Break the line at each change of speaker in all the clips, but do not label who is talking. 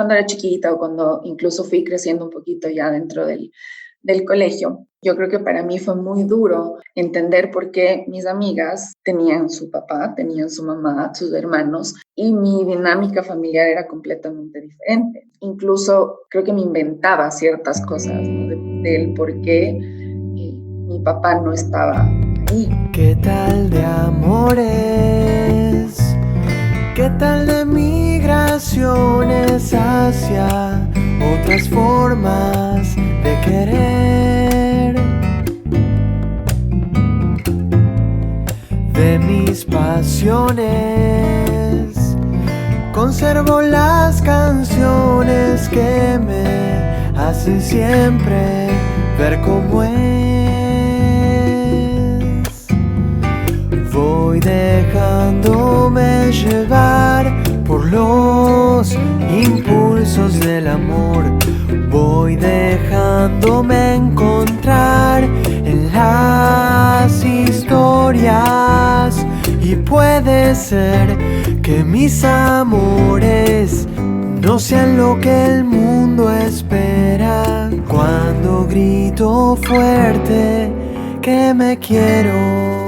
cuando era chiquita o cuando incluso fui creciendo un poquito ya dentro del colegio. Yo creo que para mí fue muy duro entender por qué mis amigas tenían su papá, tenían su mamá, sus hermanos, y mi dinámica familiar era completamente diferente. Incluso creo que me inventaba ciertas cosas, ¿no? Del por qué mi papá no estaba ahí.
¿Qué tal de amores? ¿Qué tal de migraciones hacia otras formas de querer? De mis pasiones conservo las canciones que me hacen siempre ver cómo es. Voy dejándome llevar por los impulsos del amor. Voy dejándome encontrar en las historias. Y puede ser que mis amores no sean lo que el mundo espera. Cuando grito fuerte que me quiero.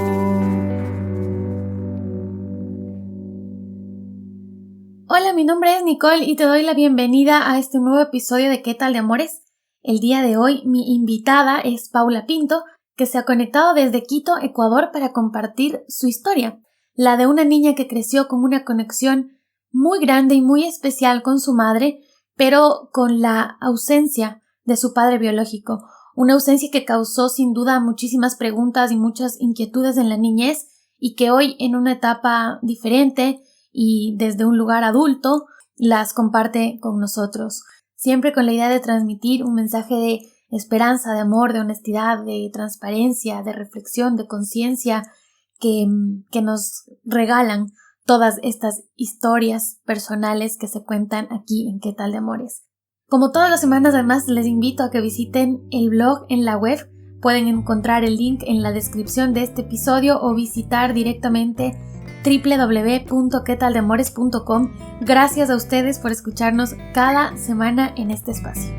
Hola, mi nombre es Nicole y te doy la bienvenida a este nuevo episodio de ¿Qué tal de amores? El día de hoy mi invitada es Paula Pinto, que se ha conectado desde Quito, Ecuador, para compartir su historia, la de una niña que creció con una conexión muy grande y muy especial con su madre, pero con la ausencia de su padre biológico, una ausencia que causó sin duda muchísimas preguntas y muchas inquietudes en la niñez y que hoy, en una etapa diferente y desde un lugar adulto, las comparte con nosotros, siempre con la idea de transmitir un mensaje de esperanza, de amor, de honestidad, de transparencia, de reflexión, de conciencia que nos regalan todas estas historias personales que se cuentan aquí en ¿Qué tal de amores? Como todas las semanas, además, les invito a que visiten el blog en la web. Pueden encontrar el link en la descripción de este episodio o visitar directamente www.quetaldeamores.com. Gracias a ustedes por escucharnos cada semana en este espacio.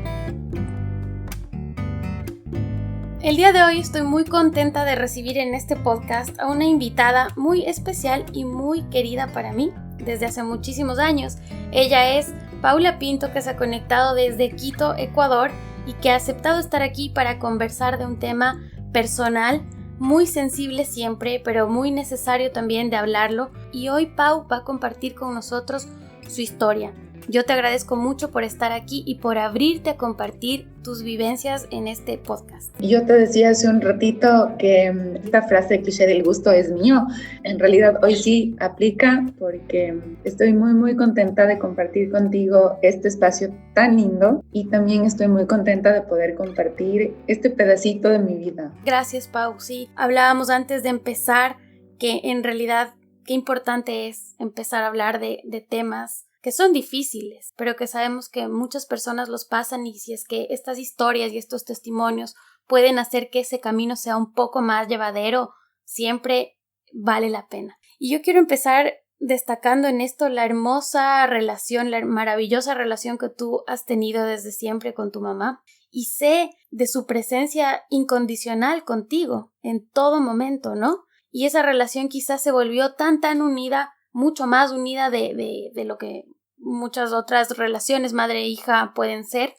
El día de hoy estoy muy contenta de recibir en este podcast a una invitada muy especial y muy querida para mí desde hace muchísimos años. Ella es Paula Pinto, que se ha conectado desde Quito, Ecuador, y que ha aceptado estar aquí para conversar de un tema personal muy sensible siempre, pero muy necesario también de hablarlo. Y hoy Pau va a compartir con nosotros su historia. Yo te agradezco mucho por estar aquí y por abrirte a compartir tus vivencias en este podcast.
Yo te decía hace un ratito que esta frase cliché del gusto es mío. En realidad hoy sí aplica porque estoy muy muy contenta de compartir contigo este espacio tan lindo y también estoy muy contenta de poder compartir este pedacito de mi vida.
Gracias, Pau. Sí, hablábamos antes de empezar que en realidad qué importante es empezar a hablar de temas que son difíciles, pero que sabemos que muchas personas los pasan, y si es que estas historias y estos testimonios pueden hacer que ese camino sea un poco más llevadero, siempre vale la pena. Y yo quiero empezar destacando en esto la hermosa relación, la maravillosa relación que tú has tenido desde siempre con tu mamá, y sé de su presencia incondicional contigo en todo momento, ¿no? Y esa relación quizás se volvió tan unida, mucho más unida de lo que muchas otras relaciones madre e hija pueden ser,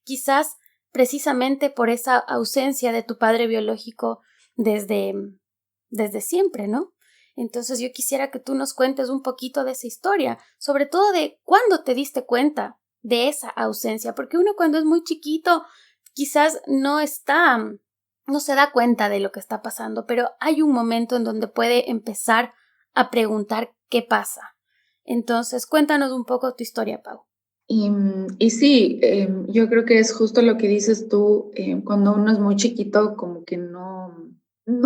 quizás precisamente por esa ausencia de tu padre biológico desde siempre, ¿no? Entonces yo quisiera que tú nos cuentes un poquito de esa historia, sobre todo de cuándo te diste cuenta de esa ausencia, porque uno cuando es muy chiquito quizás no se da cuenta de lo que está pasando, pero hay un momento en donde puede empezar a preguntar qué pasa. Entonces, cuéntanos un poco tu historia, Pau.
Y sí, yo creo que es justo lo que dices tú, cuando uno es muy chiquito como que no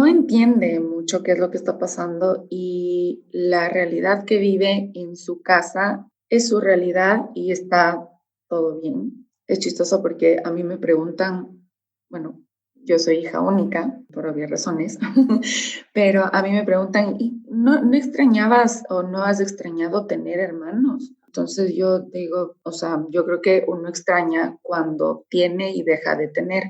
entiende mucho qué es lo que está pasando y la realidad que vive en su casa es su realidad y está todo bien. Es chistoso porque a mí me preguntan, bueno, yo soy hija única, por obvias razones, pero a mí me preguntan, ¿y no extrañabas o no has extrañado tener hermanos? Entonces yo digo, o sea, yo creo que uno extraña cuando tiene y deja de tener,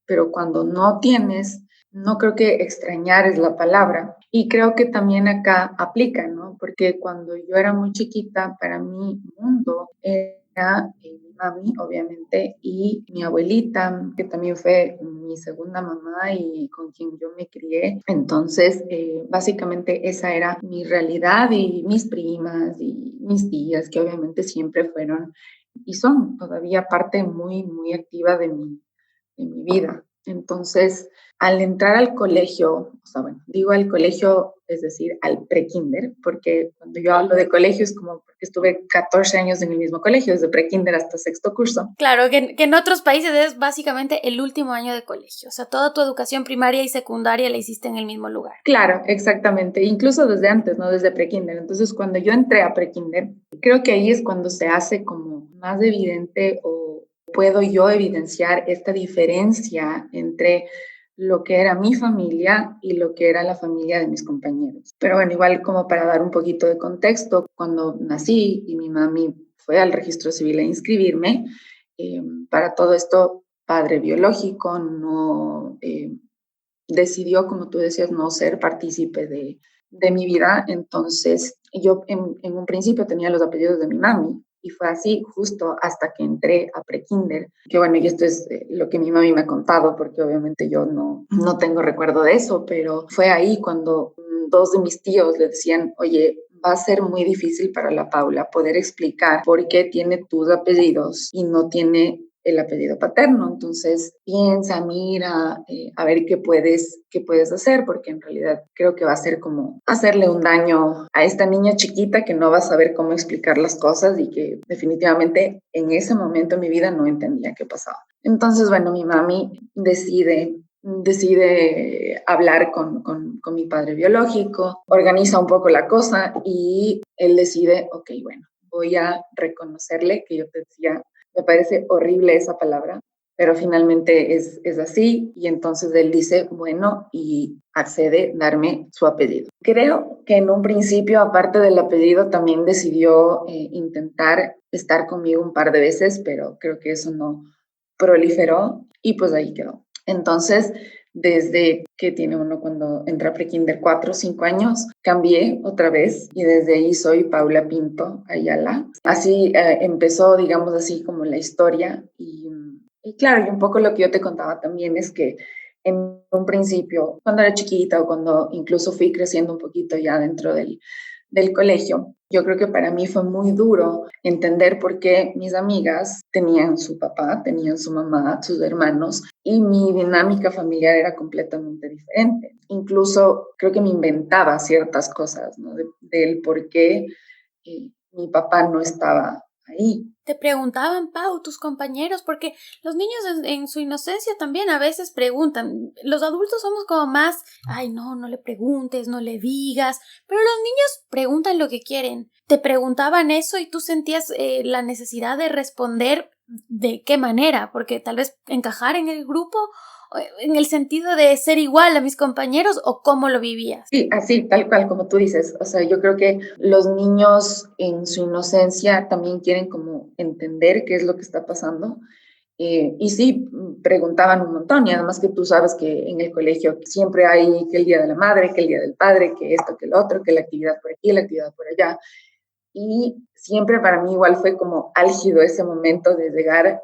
pero cuando no tienes, no creo que extrañar es la palabra. Y creo que también acá aplica, ¿no? Porque cuando yo era muy chiquita, para mí mundo era mi mami, obviamente, y mi abuelita, que también fue mi segunda mamá y con quien yo me crié. Entonces, básicamente esa era mi realidad y mis primas y mis tías, que obviamente siempre fueron y son todavía parte muy, muy activa de mi vida. Entonces, al entrar al colegio, o sea, bueno, digo al colegio, es decir, al prekinder, porque cuando yo hablo de colegio es como porque estuve 14 años en el mismo colegio, desde prekinder hasta sexto curso.
Claro, que en otros países es básicamente el último año de colegio, o sea, toda tu educación primaria y secundaria la hiciste en el mismo lugar.
Claro, exactamente, incluso desde antes, ¿no? Desde prekinder. Entonces, cuando yo entré a prekinder, creo que ahí es cuando se hace como más evidente o puedo yo evidenciar esta diferencia entre lo que era mi familia y lo que era la familia de mis compañeros. Pero bueno, igual como para dar un poquito de contexto, cuando nací y mi mami fue al registro civil a inscribirme, para todo esto, padre biológico no decidió, como tú decías, no ser partícipe de mi vida. Entonces, yo en un principio tenía los apellidos de mi mami, y fue así justo hasta que entré a prekinder, que bueno, y esto es lo que mi mami me ha contado, porque obviamente yo no tengo recuerdo de eso, pero fue ahí cuando dos de mis tíos le decían, oye, va a ser muy difícil para la Paula poder explicar por qué tiene tus apellidos y no tiene el apellido paterno. Entonces piensa, mira, a ver qué puedes hacer, porque en realidad creo que va a ser como hacerle un daño a esta niña chiquita que no va a saber cómo explicar las cosas y que definitivamente en ese momento en mi vida no entendía qué pasaba. Entonces, bueno, mi mami decide hablar con mi padre biológico, organiza un poco la cosa y él decide, ok, bueno, voy a reconocerle que yo te decía, me parece horrible esa palabra, pero finalmente es así, y entonces él dice, bueno, y accede a darme su apellido. Creo que en un principio, aparte del apellido, también decidió intentar estar conmigo un par de veces, pero creo que eso no proliferó y pues ahí quedó. Entonces, desde que tiene uno cuando entra a prekinder 4 o 5 años, cambié otra vez y desde ahí soy Paula Pinto Ayala. Así empezó, digamos así, como la historia y claro, y un poco lo que yo te contaba también es que en un principio, cuando era chiquita o cuando incluso fui creciendo un poquito ya dentro del colegio, yo creo que para mí fue muy duro entender por qué mis amigas tenían su papá, tenían su mamá, sus hermanos, y mi dinámica familiar era completamente diferente. Incluso creo que me inventaba ciertas cosas, ¿no? Del por qué mi papá no estaba ahí.
Te preguntaban, Pau, tus compañeros, porque los niños en su inocencia también a veces preguntan. Los adultos somos como más, ay, no le preguntes, no le digas, pero los niños preguntan lo que quieren. Te preguntaban eso y tú sentías la necesidad de responder de qué manera, porque tal vez encajar en el grupo, en el sentido de ser igual a mis compañeros o cómo lo vivías.
Sí, así, tal cual como tú dices. O sea, yo creo que los niños en su inocencia también quieren como entender qué es lo que está pasando. Y sí, preguntaban un montón y además que tú sabes que en el colegio siempre hay que el día de la madre, que el día del padre, que esto, que el otro, que la actividad por aquí, la actividad por allá. Y siempre para mí igual fue como álgido ese momento de llegar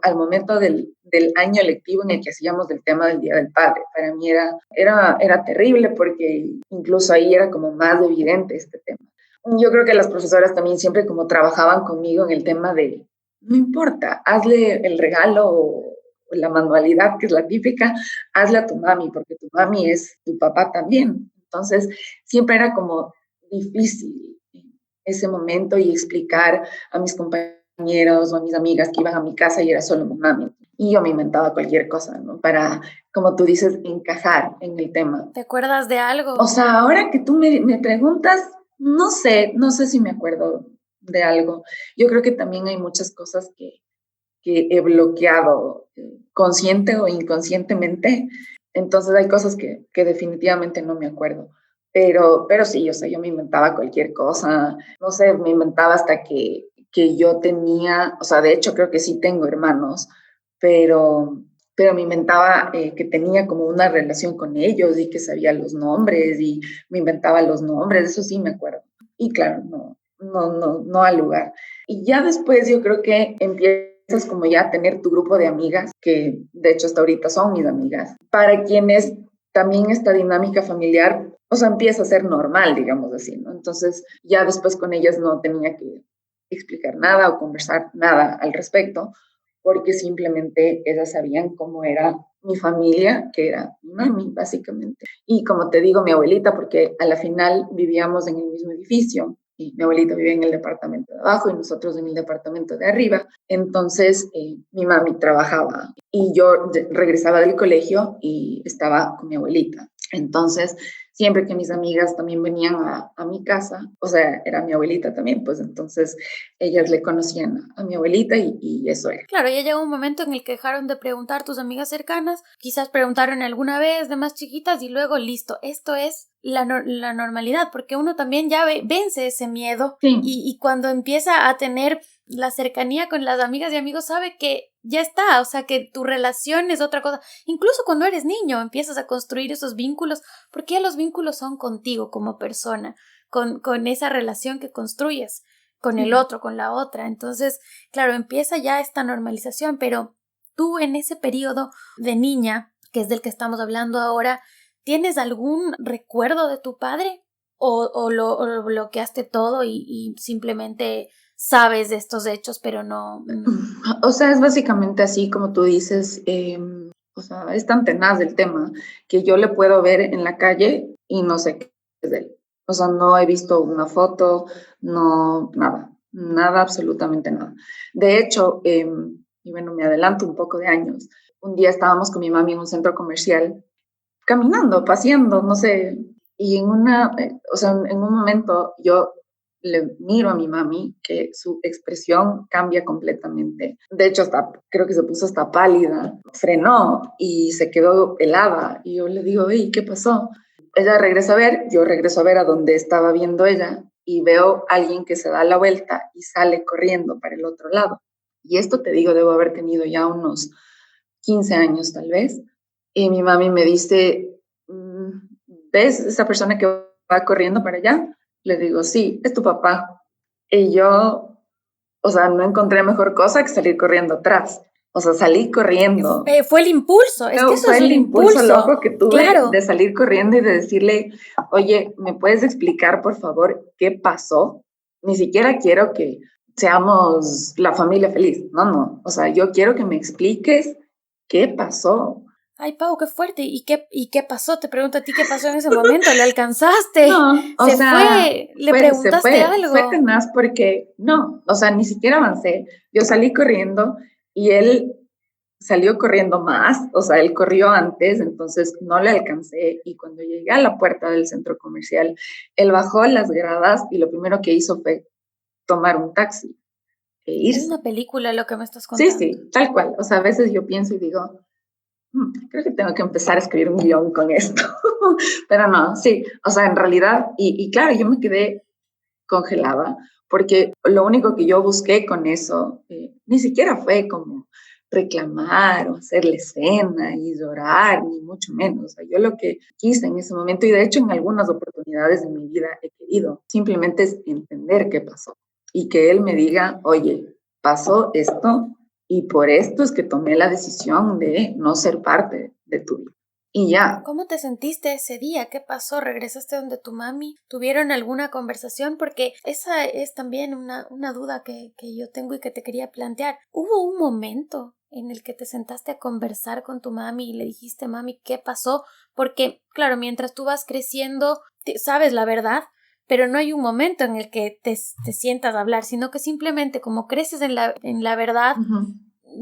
al momento del año lectivo en el que hacíamos del tema del Día del Padre. Para mí era terrible porque incluso ahí era como más evidente este tema. Yo creo que las profesoras también siempre como trabajaban conmigo en el tema de, no importa, hazle el regalo o la manualidad, que es la típica, hazle a tu mami, porque tu mami es tu papá también. Entonces, siempre era como difícil ese momento y explicar a mis compañeros o a mis amigas que iban a mi casa y era solo mi mami. Y yo me inventaba cualquier cosa, ¿no? Para, como tú dices, encajar en el tema.
¿Te acuerdas de algo?
O sea, ahora que tú me preguntas, no sé si me acuerdo de algo. Yo creo que también hay muchas cosas que he bloqueado consciente o inconscientemente. Entonces hay cosas que definitivamente no me acuerdo. Pero sí, o sea, yo me inventaba cualquier cosa, no sé, me inventaba hasta que yo tenía, o sea, de hecho creo que sí tengo hermanos, pero, pero me inventaba que tenía como una relación con ellos y que sabía los nombres y me inventaba los nombres, eso sí me acuerdo. Y claro, no al lugar. Y ya después yo creo que empiezas como ya a tener tu grupo de amigas, que de hecho hasta ahorita son mis amigas, para quienes también esta dinámica familiar, o sea, empieza a ser normal, digamos así, ¿no? Entonces ya después con ellas no tenía que explicar nada o conversar nada al respecto, porque simplemente ellas sabían cómo era mi familia, que era mi mami, básicamente. Y como te digo, mi abuelita, porque a la final vivíamos en el mismo edificio, y mi abuelita vivía en el departamento de abajo y nosotros en el departamento de arriba. Entonces, mi mami trabajaba y yo regresaba del colegio y estaba con mi abuelita. Entonces, siempre que mis amigas también venían a mi casa, o sea, era mi abuelita también, pues entonces ellas le conocían a mi abuelita y eso era.
Claro, ya llegó un momento en el que dejaron de preguntar tus amigas cercanas, quizás preguntaron alguna vez de más chiquitas y luego listo, esto es la normalidad, porque uno también ya vence ese miedo
Sí.
y cuando empieza a tener la cercanía con las amigas y amigos sabe que ya está, o sea que tu relación es otra cosa, incluso cuando eres niño empiezas a construir esos vínculos, porque ya los vínculos son contigo como persona, con esa relación que construyes con el otro, con la otra. Entonces, claro, empieza ya esta normalización, pero tú en ese periodo de niña, que es del que estamos hablando ahora, ¿tienes algún recuerdo de tu padre? ¿O lo bloqueaste todo y simplemente sabes de estos hechos, pero no?
O sea, es básicamente así como tú dices, o sea, es tan tenaz el tema que yo le puedo ver en la calle y no sé qué es de él. O sea, no he visto una foto, no, nada, absolutamente nada. De hecho, y bueno, me adelanto un poco de años, un día estábamos con mi mami en un centro comercial, caminando, paseando, no sé, y o sea, en un momento yo le miro a mi mami que su expresión cambia completamente. De hecho, creo que se puso hasta pálida, frenó y se quedó helada. Y yo le digo, hey, ¿qué pasó? Ella regresa a ver, yo regreso a ver a donde estaba viendo ella y veo a alguien que se da la vuelta y sale corriendo para el otro lado. Y esto te digo, debo haber tenido ya unos 15 años tal vez. Y mi mami me dice, ¿ves esa persona que va corriendo para allá? Le digo, sí, es tu papá. Y yo, o sea, no encontré mejor cosa que salir corriendo atrás. O sea, salí corriendo.
Fue el impulso, es que eso
Fue
es
el
un
impulso
impulso,
loco que tuve
claro.
de salir corriendo y de decirle, oye, ¿me puedes explicar, por favor, qué pasó? Ni siquiera quiero que seamos la familia feliz. No. O sea, yo quiero que me expliques qué pasó.
Ay, Pau, qué fuerte. ¿Y qué pasó? Te pregunto a ti qué pasó en ese momento. ¿Le alcanzaste?
No, o
¿Se
sea,
fue? ¿Le preguntaste
fue
algo?
tenaz porque no, o sea, ni siquiera avancé. Yo salí corriendo y él salió corriendo más, o sea, él corrió antes, entonces no le alcancé y cuando llegué a la puerta del centro comercial, él bajó las gradas y lo primero que hizo fue tomar un taxi e
Es
irse.
una película lo que me estás
Sí,
contando.
sí, tal cual. O sea, a veces yo pienso y digo, creo que tengo que empezar a escribir un guión con esto. Pero no, sí, o sea, en realidad, y claro, yo me quedé congelada, porque lo único que yo busqué con eso, ni siquiera fue como reclamar o hacerle escena y llorar, ni mucho menos. O sea, yo lo que quise en ese momento, y de hecho en algunas oportunidades de mi vida he querido, simplemente es entender qué pasó y que él me diga, oye, pasó esto y por esto es que tomé la decisión de no ser parte de tu vida. Y ya.
¿Cómo te sentiste ese día? ¿Qué pasó? ¿Regresaste donde tu mami? ¿Tuvieron alguna conversación? Porque esa es también una duda que yo tengo y que te quería plantear. ¿Hubo un momento en el que te sentaste a conversar con tu mami y le dijiste, mami, qué pasó? Porque, claro, mientras tú vas creciendo, sabes la verdad, pero no hay un momento en el que te sientas a hablar, sino que simplemente como creces en la verdad,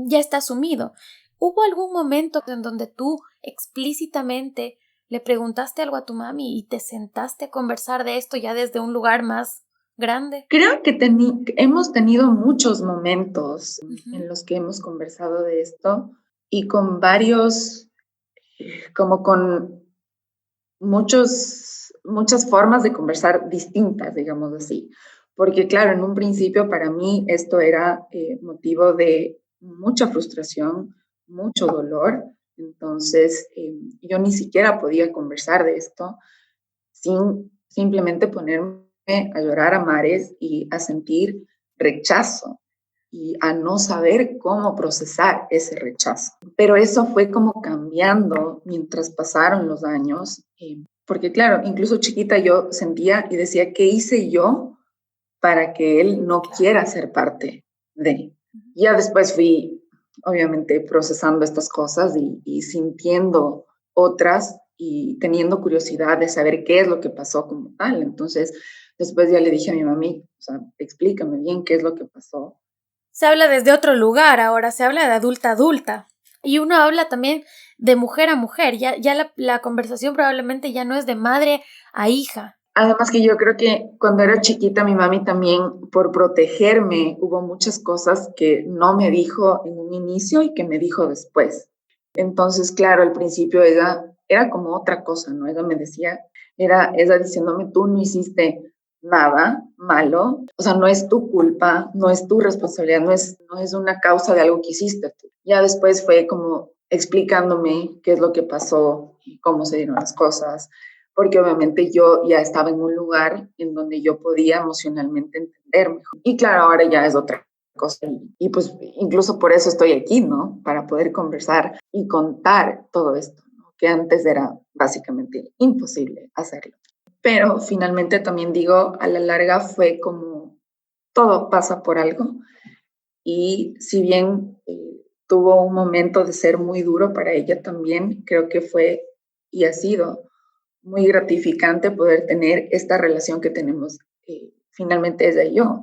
ya está asumido. ¿Hubo algún momento en donde tú explícitamente le preguntaste algo a tu mami y te sentaste a conversar de esto ya desde un lugar más grande?
Creo que hemos tenido muchos momentos en los que hemos conversado de esto y con varios, como con muchas formas de conversar distintas, digamos así. Porque claro, en un principio para mí esto era motivo de mucha frustración, mucho dolor. Entonces yo ni siquiera podía conversar de esto sin simplemente ponerme a llorar a mares y a sentir rechazo y a no saber cómo procesar ese rechazo. Pero eso fue como cambiando mientras pasaron los años, porque claro, incluso chiquita yo sentía y decía, ¿qué hice yo para que él no quiera ser parte de? Ya después fui, obviamente, procesando estas cosas y sintiendo otras y teniendo curiosidad de saber qué es lo que pasó como tal. Entonces, después ya le dije a mi mami, o sea, explícame bien qué es lo que pasó.
Se habla desde otro lugar ahora, se habla de adulta a adulta. Y uno habla también de mujer a mujer. Ya la conversación probablemente ya no es de madre a hija.
Además que yo creo que cuando era chiquita mi mami también, por protegerme, hubo muchas cosas que no me dijo en un inicio y que me dijo después. Entonces, claro, al principio ella era como otra cosa, ¿no? Ella me decía, era ella diciéndome, tú no hiciste nada malo, o sea, no es tu culpa, no es tu responsabilidad, no es una causa de algo que hiciste tú. Ya después fue como explicándome qué es lo que pasó y cómo se dieron las cosas, porque obviamente yo ya estaba en un lugar en donde yo podía emocionalmente entender mejor. Y claro, ahora ya es otra cosa. Y pues incluso por eso estoy aquí, ¿no? Para poder conversar y contar todo esto, ¿no? Que antes era básicamente imposible hacerlo. Pero finalmente también digo, a la larga fue como todo pasa por algo. Y si bien tuvo un momento de ser muy duro para ella también, creo que fue y ha sido muy gratificante poder tener esta relación que tenemos finalmente ella y yo,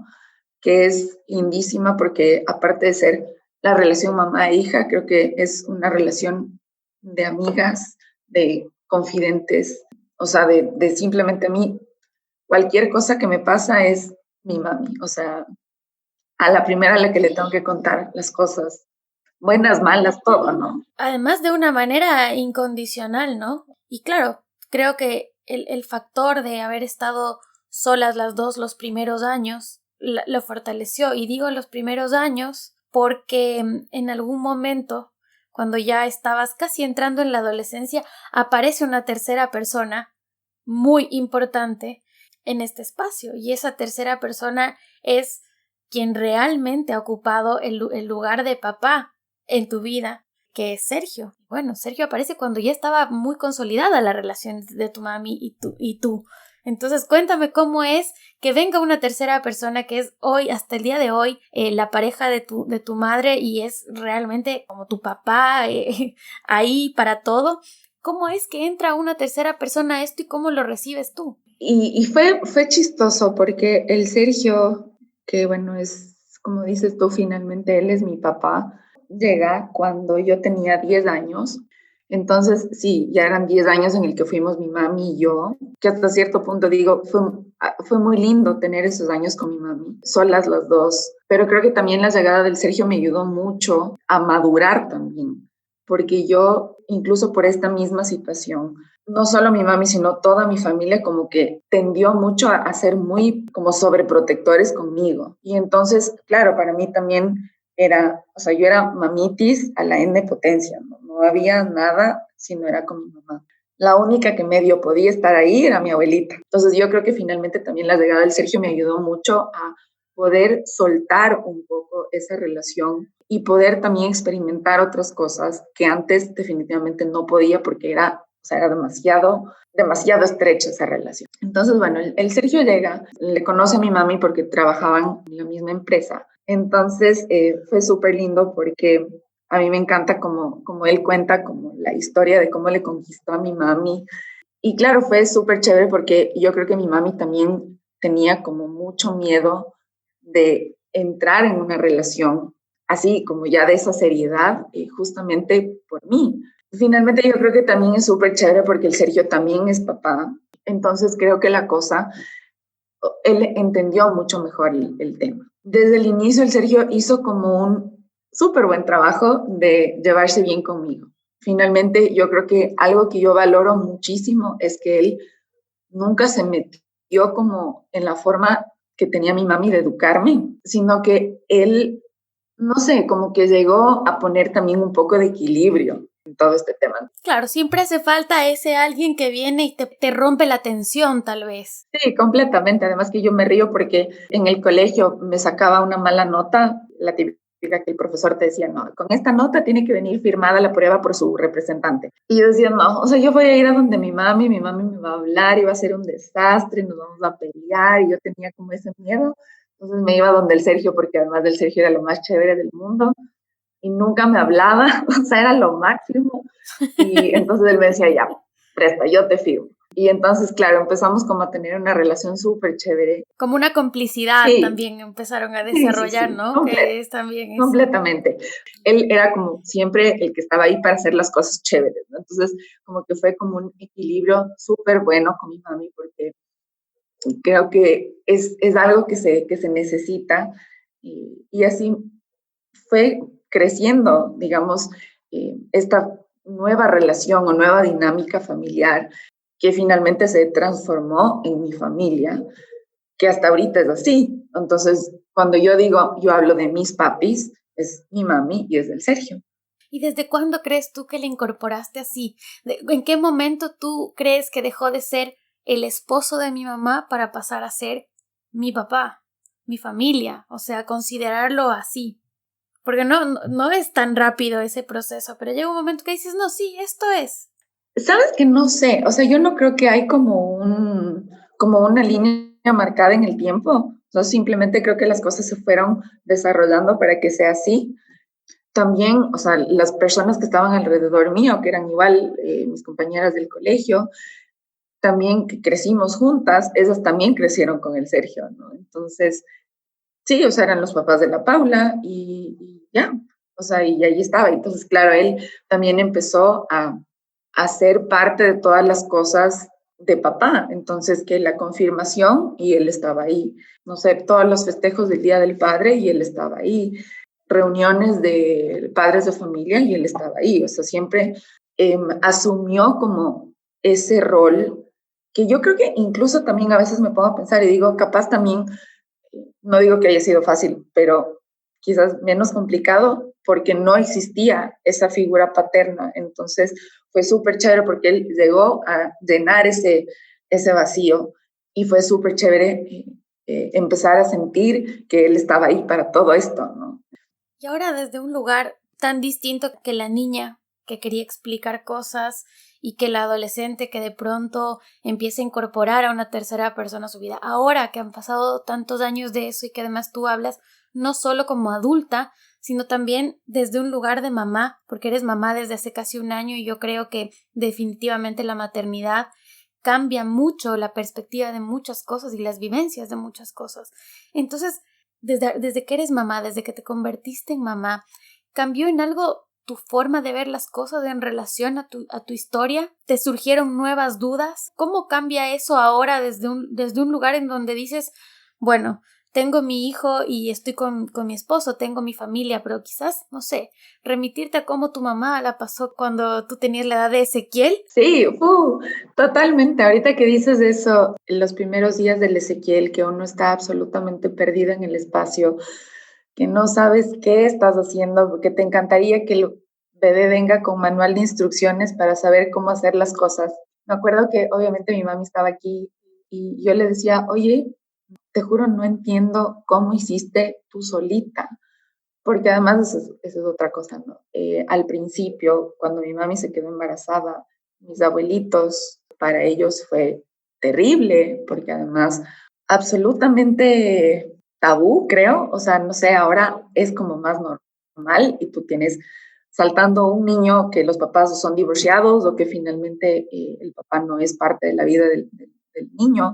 que es lindísima porque aparte de ser la relación mamá e hija, creo que es una relación de amigas, de confidentes, o sea, de simplemente a mí, cualquier cosa que me pasa es mi mami, o sea, a la primera a la que le tengo que contar las cosas, buenas, malas, todo, ¿no?
Además de una manera incondicional, ¿no? Y claro, creo que el factor de haber estado solas las dos los primeros años lo fortaleció. Y digo los primeros años porque en algún momento, cuando ya estabas casi entrando en la adolescencia, aparece una tercera persona muy importante en este espacio. Y esa tercera persona es quien realmente ha ocupado el lugar de papá en tu vida, que es Sergio. Bueno, Sergio aparece cuando ya estaba muy consolidada la relación de tu mami y tú. Entonces, cuéntame cómo es que venga una tercera persona que es hoy, hasta el día de hoy, la pareja de tu madre y es realmente como tu papá ahí para todo. ¿Cómo es que entra una tercera persona a esto y cómo lo recibes tú?
Y fue chistoso porque el Sergio, que bueno, es como dices tú, finalmente él es mi papá, llega cuando yo tenía 10 años. Entonces, sí, ya eran 10 años en el que fuimos mi mami y yo, que hasta cierto punto digo, fue muy lindo tener esos años con mi mami, solas las dos, pero creo que también la llegada del Sergio me ayudó mucho a madurar también, porque yo, incluso por esta misma situación, no solo mi mami, sino toda mi familia como que tendió mucho a ser muy como sobreprotectores conmigo. Y entonces, claro, para mí también era, o sea, yo era mamitis a la N potencia, ¿no? No había nada si no era con mi mamá. La única que medio podía estar ahí era mi abuelita. Entonces yo creo que finalmente también la llegada del Sergio me ayudó mucho a poder soltar un poco esa relación y poder también experimentar otras cosas que antes definitivamente no podía porque era, o sea, era demasiado estrecha esa relación. Entonces, bueno, el Sergio llega, le conoce a mi mami porque trabajaban en la misma empresa. Entonces, fue súper lindo porque a mí me encanta como él cuenta como la historia de cómo le conquistó a mi mami. Y claro, fue súper chévere porque yo creo que mi mami también tenía como mucho miedo de entrar en una relación así como ya de esa seriedad, justamente por mí. Finalmente yo creo que también es súper chévere porque el Sergio también es papá, entonces creo que la cosa él entendió mucho mejor el tema. Desde el inicio, el Sergio hizo como un súper buen trabajo de llevarse bien conmigo. Finalmente, yo creo que algo que yo valoro muchísimo es que él nunca se metió como en la forma que tenía mi mami de educarme, sino que él, no sé, como que llegó a poner también un poco de equilibrio en todo este tema.
Claro, siempre hace falta ese alguien que viene y te rompe la tensión, tal vez.
Sí, completamente. Además que yo me río porque en el colegio me sacaba una mala nota, la típica que el profesor te decía, no, con esta nota tiene que venir firmada la prueba por su representante. Y yo decía, no, o sea, yo voy a ir a donde mi mami me va a hablar y va a ser un desastre, nos vamos a pelear, y yo tenía como ese miedo. Entonces me iba donde el Sergio, porque además del Sergio era lo más chévere del mundo, y nunca me hablaba, o sea, era lo máximo. Y entonces él me decía, ya, presta, yo te firmo. Y entonces, claro, empezamos como a tener una relación súper chévere.
Como una complicidad
Sí,
también empezaron a
sí, sí,
desarrollar,
sí,
¿no? Que es también eso.
completamente. Él era como siempre el que estaba ahí para hacer las cosas chéveres, ¿no? Entonces, como que fue como un equilibrio súper bueno con mi mami, porque creo que es algo que se necesita, y así fue creciendo, digamos, esta nueva relación o nueva dinámica familiar que finalmente se transformó en mi familia, que hasta ahorita es así. Entonces, cuando yo digo, yo hablo de mis papis, es mi mami y es del Sergio.
¿Y desde cuándo crees tú que le incorporaste así? ¿En qué momento tú crees que dejó de ser el esposo de mi mamá para pasar a ser mi papá, mi familia? O sea, considerarlo así. Porque no es tan rápido ese proceso, pero llega un momento que dices, no, sí, esto es.
¿Sabes que no sé? O sea, yo no creo que hay como una línea marcada en el tiempo. Yo simplemente creo que las cosas se fueron desarrollando para que sea así. También, o sea, las personas que estaban alrededor mío, que eran igual mis compañeras del colegio, también que crecimos juntas, esas también crecieron con el Sergio, ¿no? Entonces, sí, o sea, eran los papás de la Paula y ya, o sea, y ahí estaba. Entonces, claro, él también empezó a ser parte de todas las cosas de papá. Entonces, que la confirmación y él estaba ahí. No sé, todos los festejos del Día del Padre y él estaba ahí. Reuniones de padres de familia y él estaba ahí. O sea, siempre asumió como ese rol que yo creo que incluso también a veces me pongo a pensar y digo, capaz también no digo que haya sido fácil, pero quizás menos complicado porque no existía esa figura paterna. Entonces fue súper chévere porque él llegó a llenar ese vacío y fue súper chévere empezar a sentir que él estaba ahí para todo esto, ¿no?
Y ahora desde un lugar tan distinto que la niña que quería explicar cosas y que la adolescente que de pronto empieza a incorporar a una tercera persona a su vida. Ahora que han pasado tantos años de eso y que además tú hablas no solo como adulta, sino también desde un lugar de mamá, porque eres mamá desde hace casi un año y yo creo que definitivamente la maternidad cambia mucho la perspectiva de muchas cosas y las vivencias de muchas cosas. Entonces, desde que eres mamá, desde que te convertiste en mamá, ¿cambió en algo tu forma de ver las cosas en relación a tu historia? ¿Te surgieron nuevas dudas? ¿Cómo cambia eso ahora desde un lugar en donde dices, bueno, tengo mi hijo y estoy con mi esposo, tengo mi familia, pero quizás, no sé, remitirte a cómo tu mamá la pasó cuando tú tenías la edad de Ezequiel?
Sí, totalmente. Ahorita que dices eso, los primeros días del Ezequiel, que uno está absolutamente perdido en el espacio, que no sabes qué estás haciendo, porque te encantaría que el bebé venga con manual de instrucciones para saber cómo hacer las cosas. Me acuerdo que obviamente mi mami estaba aquí y yo le decía, oye, te juro, no entiendo cómo hiciste tú solita, porque además eso es otra cosa, ¿no? Al principio, cuando mi mami se quedó embarazada, mis abuelitos, para ellos fue terrible, porque además absolutamente tabú, creo, o sea, no sé, ahora es como más normal y tú tienes saltando un niño que los papás son divorciados o que finalmente el papá no es parte de la vida del niño,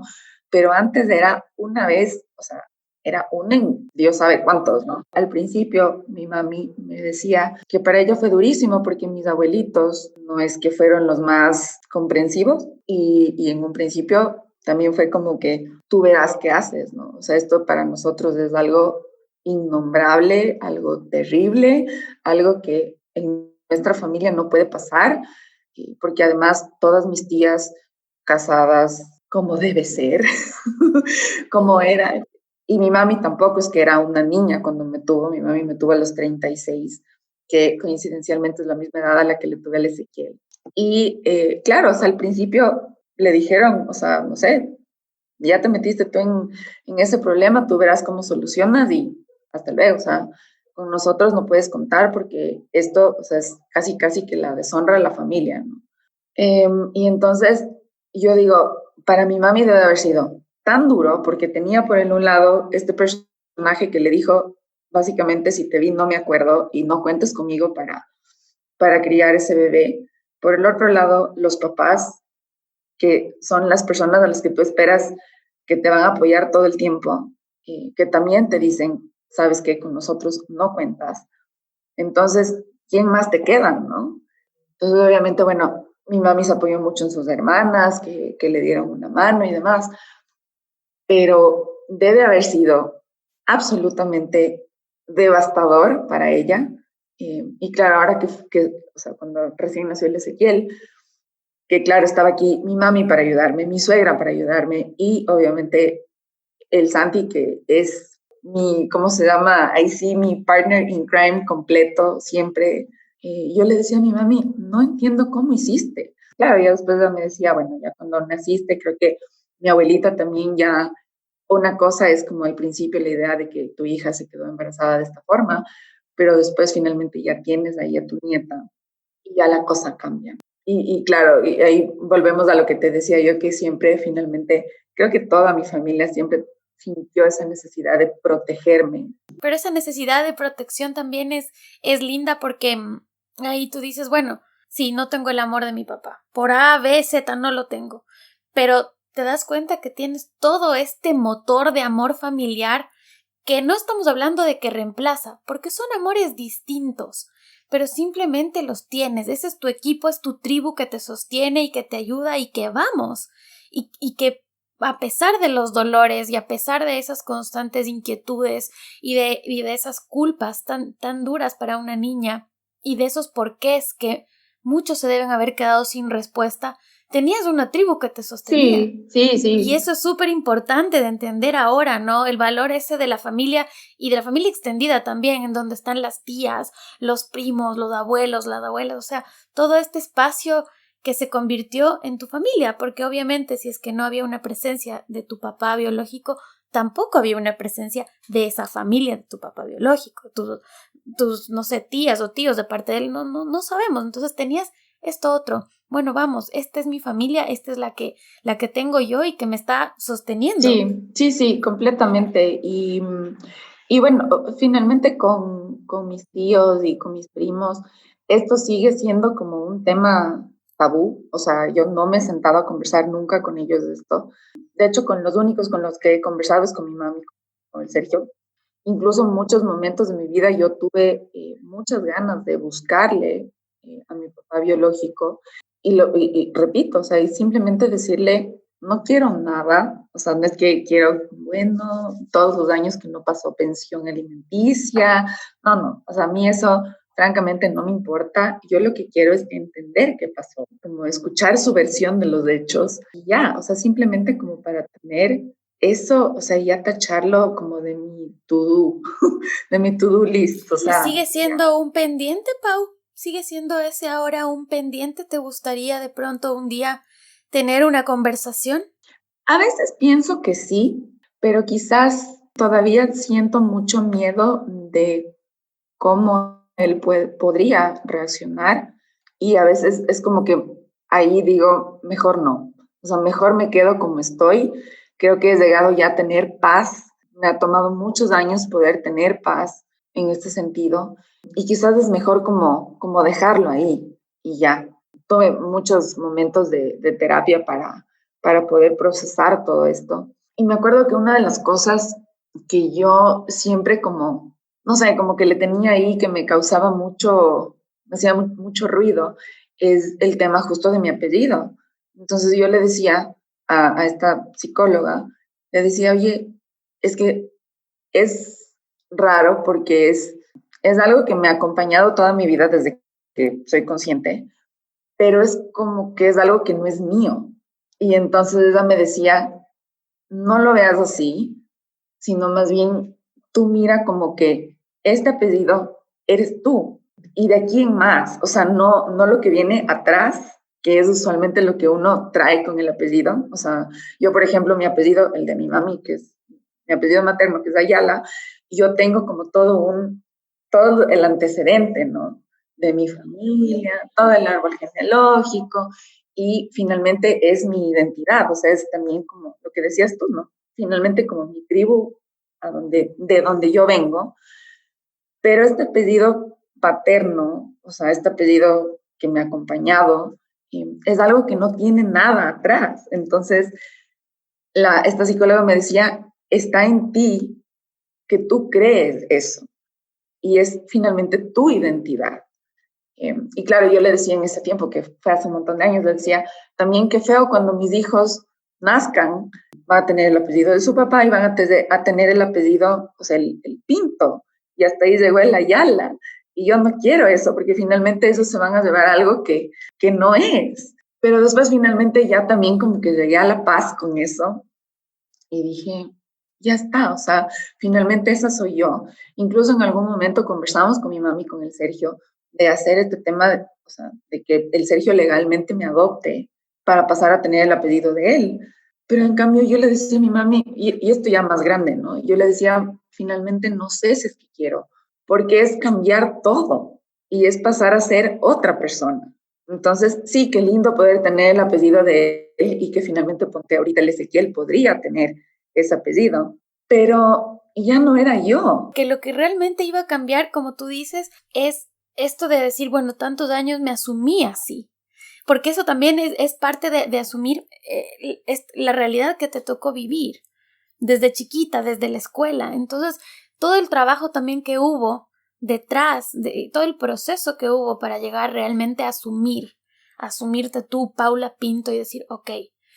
pero antes era una vez, o sea, era un en Dios sabe cuántos, ¿no? Al principio mi mami me decía que para ella fue durísimo porque mis abuelitos no es que fueron los más comprensivos y en un principio también fue como que tú verás qué haces, ¿no? O sea, esto para nosotros es algo innombrable, algo terrible, algo que en nuestra familia no puede pasar, porque además todas mis tías casadas como debe ser, como era. Y mi mami tampoco es que era una niña cuando me tuvo, mi mami me tuvo a los 36, que coincidencialmente es la misma edad a la que le tuve al Ezequiel. Y claro, o sea, al principio le dijeron, o sea, no sé, ya te metiste tú en ese problema, tú verás cómo solucionas y hasta luego, o sea, con nosotros no puedes contar porque esto, o sea, es casi, casi que la deshonra de la familia, ¿no? Y entonces yo digo, para mi mami debe haber sido tan duro porque tenía por el un lado este personaje que le dijo, básicamente, si te vi no me acuerdo y no cuentes conmigo para criar ese bebé. Por el otro lado, los papás, que son las personas a las que tú esperas que te van a apoyar todo el tiempo, que también te dicen, sabes que con nosotros no cuentas. Entonces, ¿quién más te queda, no? Entonces, obviamente, bueno, mi mami se apoyó mucho en sus hermanas, que le dieron una mano y demás, pero debe haber sido absolutamente devastador para ella. Y claro, ahora o sea, cuando recién nació el Ezequiel, que claro, estaba aquí mi mami para ayudarme, mi suegra para ayudarme y obviamente el Santi, que es mi, ¿cómo se llama? Ahí sí, mi partner in crime completo, siempre. Yo le decía a mi mami, no entiendo cómo hiciste. Claro, ya después ella me decía, bueno, ya cuando naciste, creo que mi abuelita también ya, una cosa es como al principio la idea de que tu hija se quedó embarazada de esta forma, pero después finalmente ya tienes ahí a tu nieta y ya la cosa cambia. Y claro, y ahí volvemos a lo que te decía yo, que siempre finalmente, creo que toda mi familia siempre sintió esa necesidad de protegerme.
Pero esa necesidad de protección también es linda porque ahí tú dices, bueno, sí, no tengo el amor de mi papá. Por A, B, Z no lo tengo. Pero te das cuenta que tienes todo este motor de amor familiar que no estamos hablando de que reemplaza, porque son amores distintos, pero simplemente los tienes. Ese es tu equipo, es tu tribu que te sostiene y que te ayuda y que vamos. Y que a pesar de los dolores y a pesar de esas constantes inquietudes y de esas culpas tan duras para una niña y de esos porqués que muchos se deben haber quedado sin respuesta, tenías una tribu que te sostenía.
Sí, sí, sí.
Y eso es súper importante de entender ahora, ¿no? El valor ese de la familia y de la familia extendida también, en donde están las tías, los primos, los abuelos, las abuelas, o sea, todo este espacio que se convirtió en tu familia, porque obviamente si es que no había una presencia de tu papá biológico, tampoco había una presencia de esa familia de tu papá biológico, tus no sé, tías o tíos de parte de él, no sabemos, entonces tenías esto otro, bueno, vamos, esta es mi familia, esta es la que tengo yo y que me está sosteniendo.
Sí, sí, sí, completamente. Y bueno, finalmente con mis tíos y con mis primos, esto sigue siendo como un tema tabú. O sea, yo no me he sentado a conversar nunca con ellos de esto. De hecho, con los únicos con los que he conversado es con mi mami, con el Sergio. Incluso en muchos momentos de mi vida yo tuve muchas ganas de buscarle a mi papá biológico y repito, o sea, y simplemente decirle, no quiero nada, o sea, no es que quiero, bueno, todos los años que no pasó pensión alimenticia, no, o sea, a mí eso francamente no me importa, yo lo que quiero es entender qué pasó, como escuchar su versión de los hechos y ya, o sea, simplemente como para tener eso, o sea, ya tacharlo como de mi to-do, de mi to-do list, o sea.
¿Y sigue siendo un pendiente, Pau? ¿Sigue siendo ese ahora un pendiente? ¿Te gustaría de pronto un día tener una conversación?
A veces pienso que sí, pero quizás todavía siento mucho miedo de cómo él podría reaccionar y a veces es como que ahí digo, mejor no, o sea, mejor me quedo como estoy. Creo que he llegado ya a tener paz, me ha tomado muchos años poder tener paz en este sentido y quizás es mejor como dejarlo ahí y ya. Tuve muchos momentos de terapia para poder procesar todo esto. Y me acuerdo que una de las cosas que yo siempre como, no sé, como que le tenía ahí, que me causaba mucho, me hacía mucho ruido, es el tema justo de mi apellido. Entonces yo le decía, a esta psicóloga, le decía, oye, es que es raro porque es algo que me ha acompañado toda mi vida desde que soy consciente, pero es como que es algo que no es mío. Y entonces ella me decía, no lo veas así, sino más bien tú mira como que este apellido eres tú y de aquí en más, o sea, no lo que viene atrás, que es usualmente lo que uno trae con el apellido. O sea, yo, por ejemplo, mi apellido, el de mi mami, que es mi apellido materno, que es Ayala, yo tengo como todo el antecedente, ¿no? De mi familia, todo el árbol genealógico, y finalmente es mi identidad, o sea, es también como lo que decías tú, ¿no? Finalmente como mi tribu, de donde yo vengo, pero este apellido paterno, o sea, este apellido que me ha acompañado, es algo que no tiene nada atrás. Entonces, esta psicóloga me decía, está en ti que tú crees eso, y es finalmente tu identidad. Y claro, yo le decía en ese tiempo, que fue hace un montón de años, le decía, también qué feo cuando mis hijos nazcan, van a tener el apellido de su papá y van a tener el apellido, o sea, el Pinto, y hasta ahí llegó el Ayala. Y yo no quiero eso, porque finalmente eso se van a llevar a algo que no es. Pero después finalmente ya también como que llegué a la paz con eso y dije, ya está, o sea, finalmente esa soy yo. Incluso en algún momento conversamos con mi mami, con el Sergio, de hacer este tema, o sea, de que el Sergio legalmente me adopte para pasar a tener el apellido de él. Pero en cambio yo le decía a mi mami, y esto ya más grande, ¿no? Yo le decía, finalmente no sé si es que quiero, porque es cambiar todo y es pasar a ser otra persona. Entonces, sí, qué lindo poder tener el apellido de él y que finalmente, ponte ahorita, el Ezequiel podría tener ese apellido, pero ya no era yo.
Que lo que realmente iba a cambiar, como tú dices, es esto de decir, bueno, tantos años me asumí así. Porque eso también es parte de asumir la realidad que te tocó vivir desde chiquita, desde la escuela. Entonces, todo el trabajo también que hubo detrás, de todo el proceso que hubo para llegar realmente a asumirte tú, Paula Pinto, y decir, ok,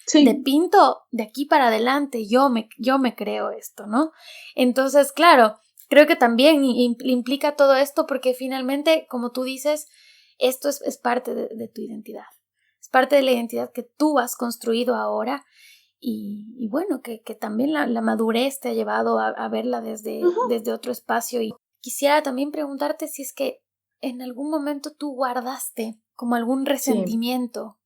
Sí.
de Pinto, de aquí para adelante, yo me creo esto, ¿no? Entonces, claro, creo que también implica todo esto porque finalmente, como tú dices, esto es parte de tu identidad. Es parte de la identidad que tú has construido ahora y bueno, que también la madurez te ha llevado a verla desde otro espacio. Y quisiera también preguntarte si es que en algún momento tú guardaste como algún resentimiento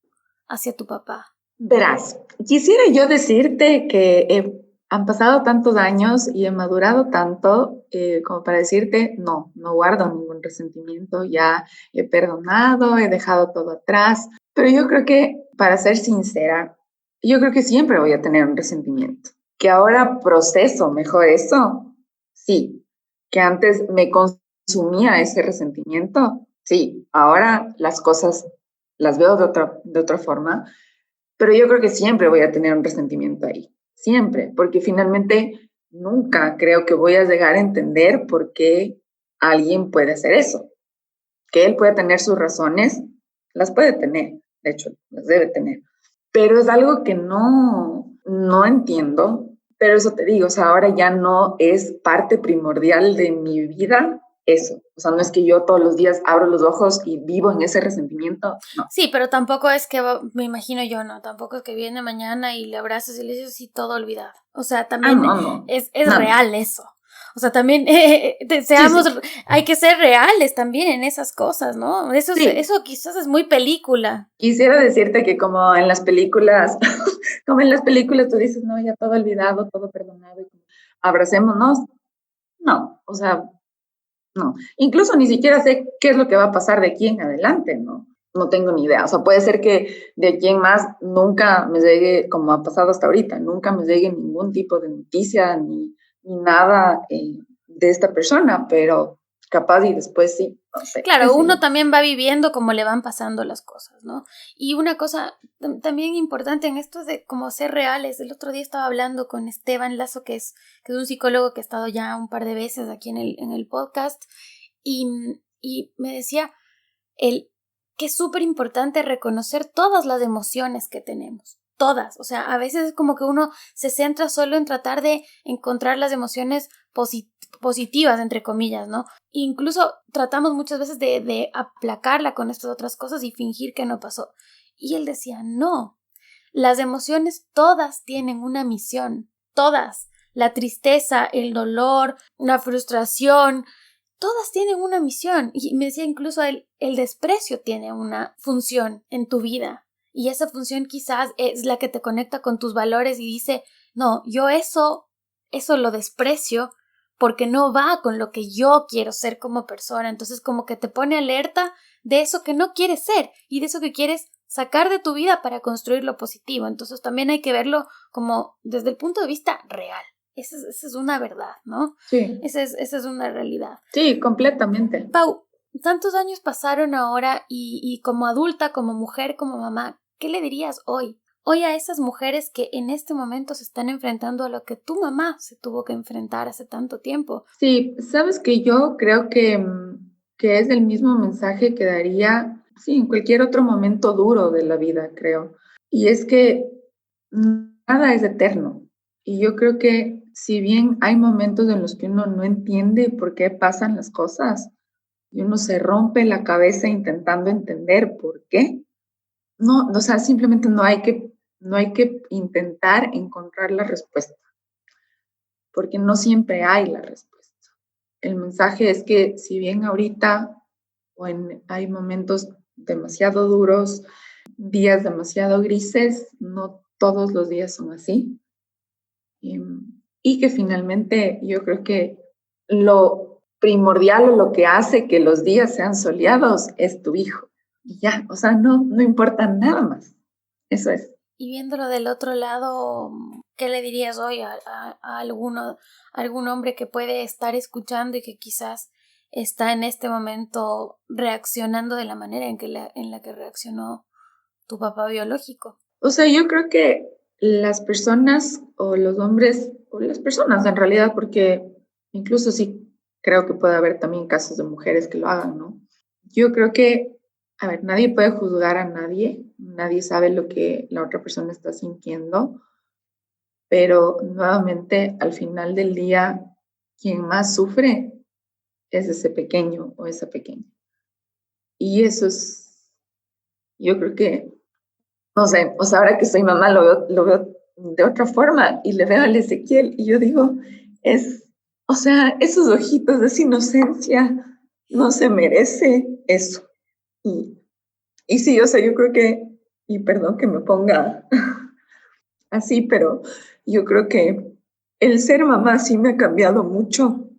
hacia tu papá.
Verás, quisiera yo decirte que han pasado tantos años y he madurado tanto como para decirte, no guardo ningún resentimiento, ya he perdonado, he dejado todo atrás, pero yo creo que, para ser sincera, yo creo que siempre voy a tener un resentimiento. Que ahora proceso mejor eso, sí. Que antes me consumía ese resentimiento, sí. Ahora las cosas las veo de otra forma, pero yo creo que siempre voy a tener un resentimiento ahí, siempre, porque finalmente nunca creo que voy a llegar a entender por qué alguien puede hacer eso. Que él puede tener sus razones, las puede tener, de hecho, las debe tener, pero es algo que no entiendo, pero eso te digo, o sea, ahora ya no es parte primordial de mi vida eso. O sea, no es que yo todos los días abro los ojos y vivo en ese resentimiento, no.
Sí, pero tampoco es que, me imagino yo, no, tampoco es que viene mañana y le abrazas y le dices y todo olvidado. O sea, también es real eso. O sea, también seamos, sí. Hay que ser reales también en esas cosas, ¿no? Eso quizás es muy película.
Quisiera decirte que como en las películas, como en las películas tú dices, no, ya todo olvidado, todo perdonado, abracémonos. No, o sea, no. Incluso ni siquiera sé qué es lo que va a pasar de aquí en adelante, ¿no? No tengo ni idea. O sea, puede ser que de aquí en más nunca me llegue, como ha pasado hasta ahorita, nunca me llegue ningún tipo de noticia ni nada de esta persona, pero capaz y después sí, no sé.
Claro, uno también va viviendo como le van pasando las cosas, ¿no? Y una cosa también importante en esto es de como ser reales. El otro día estaba hablando con Esteban Lazo, que es un psicólogo que ha estado ya un par de veces aquí en el podcast, y me decía que es súper importante reconocer todas las emociones que tenemos. todas. O sea, a veces es como que uno se centra solo en tratar de encontrar las emociones positivas, entre comillas, ¿no? Incluso tratamos muchas veces de aplacarla con estas otras cosas y fingir que no pasó. Y él decía, no, las emociones todas tienen una misión, todas. La tristeza, el dolor, la frustración, todas tienen una misión. Y me decía incluso el desprecio tiene una función en tu vida. Y esa función quizás es la que te conecta con tus valores y dice, no, yo eso lo desprecio porque no va con lo que yo quiero ser como persona. Entonces como que te pone alerta de eso que no quieres ser y de eso que quieres sacar de tu vida para construir lo positivo. Entonces también hay que verlo como desde el punto de vista real. Esa es una verdad, ¿no?
Sí.
Esa es una realidad.
Sí, completamente.
Pau, tantos años pasaron ahora y como adulta, como mujer, como mamá, ¿qué le dirías hoy? Hoy a esas mujeres que en este momento se están enfrentando a lo que tu mamá se tuvo que enfrentar hace tanto tiempo.
Sí, sabes que yo creo que es el mismo mensaje que daría, sí, en cualquier otro momento duro de la vida, creo. Y es que nada es eterno. Y yo creo que si bien hay momentos en los que uno no entiende por qué pasan las cosas y uno se rompe la cabeza intentando entender por qué, no, o sea, simplemente no hay que intentar encontrar la respuesta, porque no siempre hay la respuesta. El mensaje es que si bien ahorita hay momentos demasiado duros, días demasiado grises, no todos los días son así. Y que finalmente yo creo que lo primordial o lo que hace que los días sean soleados es tu hijo. Y ya, o sea, no importa nada más. Eso es.
Y viéndolo del otro lado, ¿qué le dirías hoy a algún hombre que puede estar escuchando y que quizás está en este momento reaccionando de la manera en la que reaccionó tu papá biológico?
O sea, yo creo que las personas o los hombres, o las personas en realidad, porque incluso sí creo que puede haber también casos de mujeres que lo hagan, ¿no? Yo creo que, a ver, nadie puede juzgar a nadie, nadie sabe lo que la otra persona está sintiendo, pero nuevamente al final del día, quien más sufre es ese pequeño o esa pequeña. Y eso es, yo creo que, no sé, o sea, ahora que soy mamá lo veo de otra forma y le veo al Ezequiel y yo digo, o sea, esos ojitos de esa inocencia no se merece eso. Y sí, o sea, yo creo que, y perdón que me ponga así, pero yo creo que el ser mamá sí me ha cambiado mucho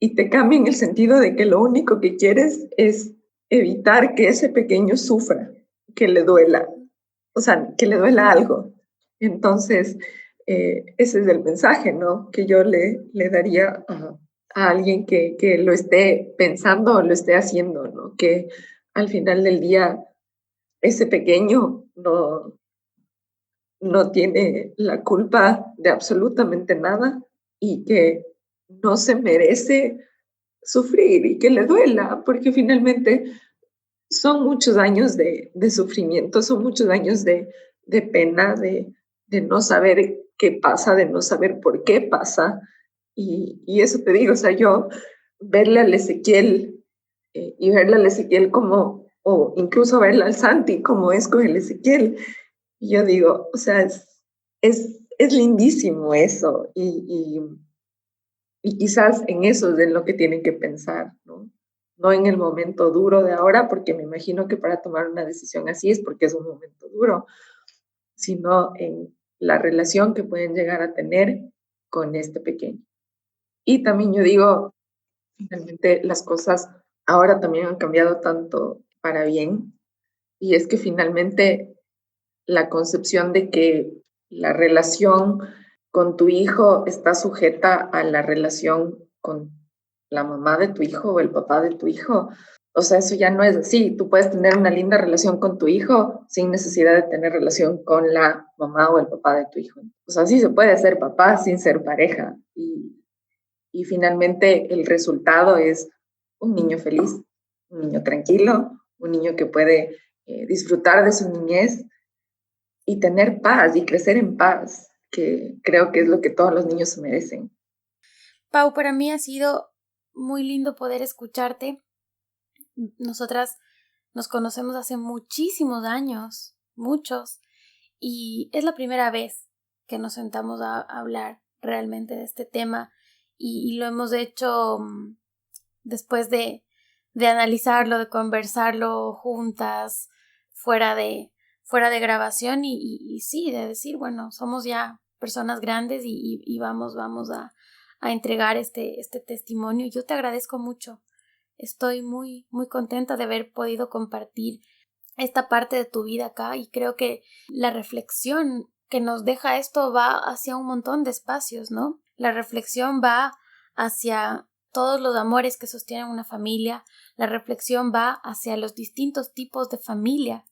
y te cambia en el sentido de que lo único que quieres es evitar que ese pequeño sufra, que le duela, o sea, que le duela algo. Entonces, ese es el mensaje, ¿no? Que yo le daría a alguien que lo esté pensando o lo esté haciendo, ¿no? Que al final del día ese pequeño no tiene la culpa de absolutamente nada y que no se merece sufrir y que le duela, porque finalmente son muchos años de sufrimiento, son muchos años de pena, de no saber qué pasa, de no saber por qué pasa. Y eso te digo, o sea, yo verle al Ezequiel y verle al Ezequiel como, o incluso verle al Santi como es con el Ezequiel, y yo digo, o sea, es lindísimo eso y quizás en eso es en lo que tienen que pensar, ¿no? No en el momento duro de ahora, porque me imagino que para tomar una decisión así es porque es un momento duro, sino en la relación que pueden llegar a tener con este pequeño. Y también yo digo, finalmente las cosas ahora también han cambiado tanto para bien, y es que finalmente la concepción de que la relación con tu hijo está sujeta a la relación con la mamá de tu hijo o el papá de tu hijo. O sea, eso ya no es así. Tú puedes tener una linda relación con tu hijo sin necesidad de tener relación con la mamá o el papá de tu hijo. O sea, sí se puede ser papá sin ser pareja. Y finalmente el resultado es un niño feliz, un niño tranquilo, un niño que puede disfrutar de su niñez y tener paz y crecer en paz, que creo que es lo que todos los niños se merecen.
Pau, para mí ha sido muy lindo poder escucharte. Nosotras nos conocemos hace muchísimos años, muchos, y es la primera vez que nos sentamos a hablar realmente de este tema y lo hemos hecho después de analizarlo, de conversarlo juntas, fuera de grabación y sí, de decir, bueno, somos ya personas grandes y vamos a entregar este testimonio. Yo te agradezco mucho. Estoy muy, muy contenta de haber podido compartir esta parte de tu vida acá y creo que la reflexión que nos deja esto va hacia un montón de espacios, ¿no? La reflexión va hacia todos los amores que sostienen una familia, la reflexión va hacia los distintos tipos de familia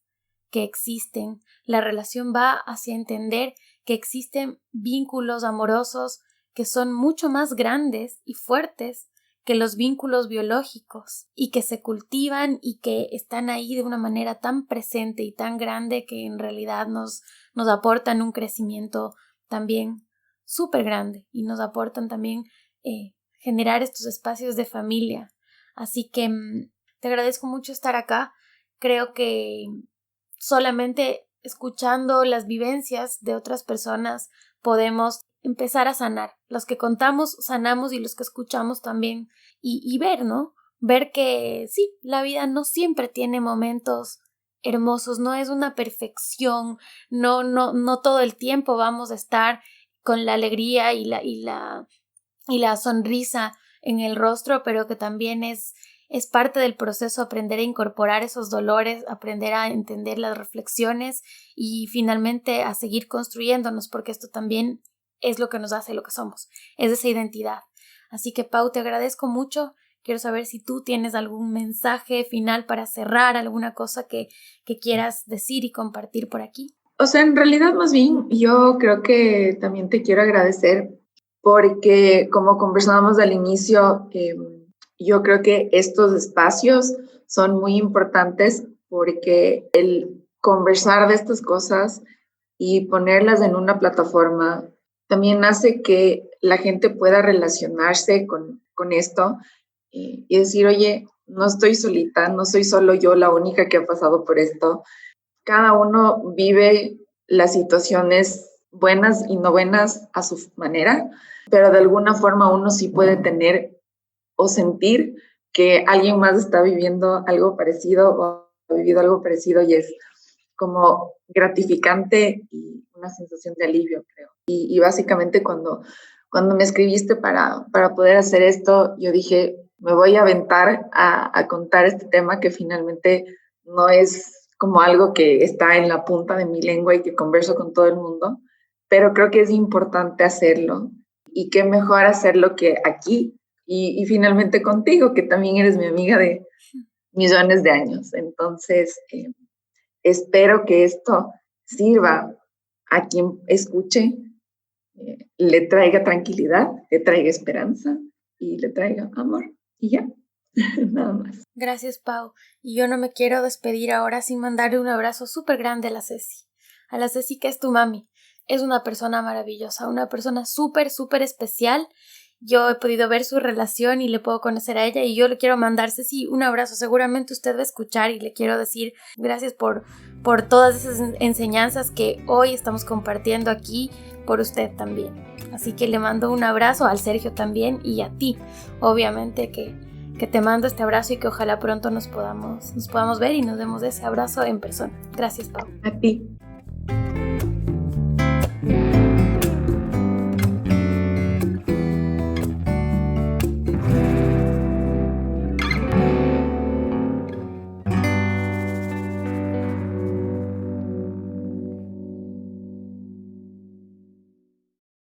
que existen, la relación va hacia entender que existen vínculos amorosos que son mucho más grandes y fuertes que los vínculos biológicos y que se cultivan y que están ahí de una manera tan presente y tan grande que en realidad nos aportan un crecimiento también súper grande y nos aportan también generar estos espacios de familia. Así que te agradezco mucho estar acá. Creo que solamente escuchando las vivencias de otras personas podemos empezar a sanar. Los que contamos, sanamos y los que escuchamos también. Y ver, ¿no? Ver que sí, la vida no siempre tiene momentos hermosos, no es una perfección, no todo el tiempo vamos a estar con la alegría y la sonrisa en el rostro, pero que también es parte del proceso aprender a incorporar esos dolores, aprender a entender las reflexiones y finalmente a seguir construyéndonos, porque esto también es lo que nos hace lo que somos, es esa identidad. Así que Pau, te agradezco mucho. Quiero saber si tú tienes algún mensaje final para cerrar, alguna cosa que quieras decir y compartir por aquí.
O sea, en realidad más bien yo creo que también te quiero agradecer porque como conversábamos al inicio, yo creo que estos espacios son muy importantes porque el conversar de estas cosas y ponerlas en una plataforma también hace que la gente pueda relacionarse con esto y decir, oye, no estoy solita, no soy solo yo la única que ha pasado por esto. Cada uno vive las situaciones buenas y no buenas a su manera, pero de alguna forma uno sí puede tener o sentir que alguien más está viviendo algo parecido o ha vivido algo parecido y es como gratificante y una sensación de alivio, creo. Y básicamente cuando me escribiste para poder hacer esto, yo dije, me voy a aventar a contar este tema que finalmente no es como algo que está en la punta de mi lengua y que converso con todo el mundo, pero creo que es importante hacerlo y qué mejor hacerlo que aquí y finalmente contigo, que también eres mi amiga de millones de años. Entonces, espero que esto sirva a quien escuche, le traiga tranquilidad, le traiga esperanza y le traiga amor. Y ya, nada más.
Gracias, Pau. Y yo no me quiero despedir ahora sin mandarle un abrazo súper grande a la Ceci. A la Ceci, que es tu mami. Es una persona maravillosa, una persona súper, súper especial. Yo he podido ver su relación y le puedo conocer a ella y yo le quiero mandar, Ceci, un abrazo. Seguramente usted va a escuchar y le quiero decir gracias por todas esas enseñanzas que hoy estamos compartiendo aquí por usted también. Así que le mando un abrazo al Sergio también y a ti, obviamente que te mando este abrazo y que ojalá pronto nos podamos ver y nos demos ese abrazo en persona. Gracias, Pau.
A ti.